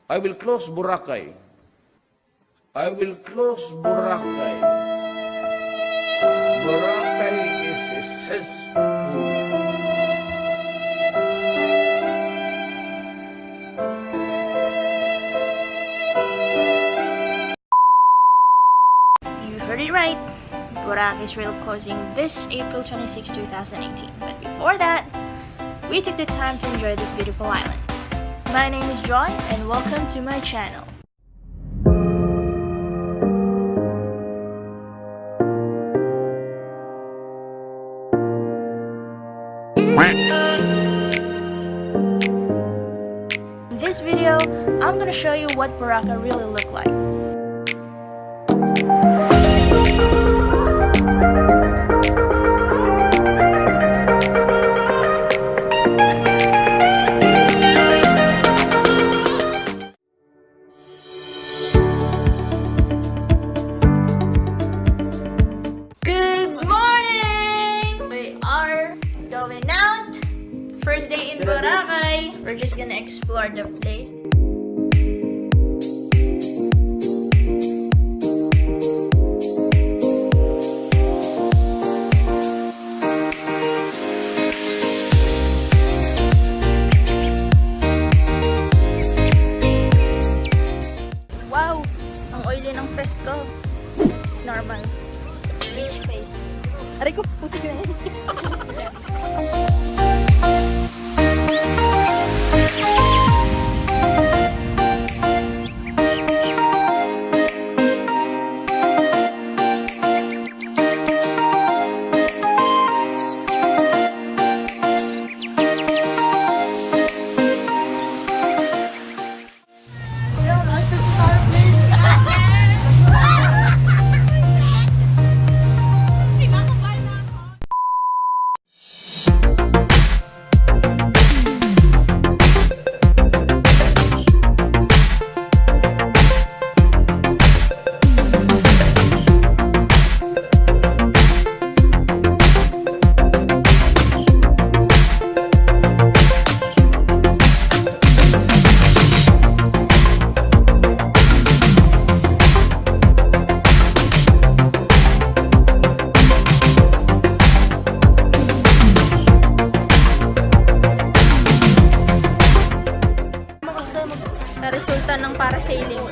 I will close Boracay. I will close Boracay. Boracay is a cesspool. You heard it right. Boracay is real closing this April 26, 2018. But before that, we took the time to enjoy this beautiful island. My name is Joy and welcome to my channel. In this video, I'm gonna show you what Boracay really look like. Going out. First day in Boracay. We're just gonna explore the place. Wow! Ang oily ng face ko. It's normal. Beach face. Aray ko, puti ko na yun. Resulta ng parasailing.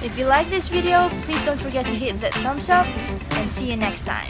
If you like this video, please don't forget to hit that thumbs up and see you next time.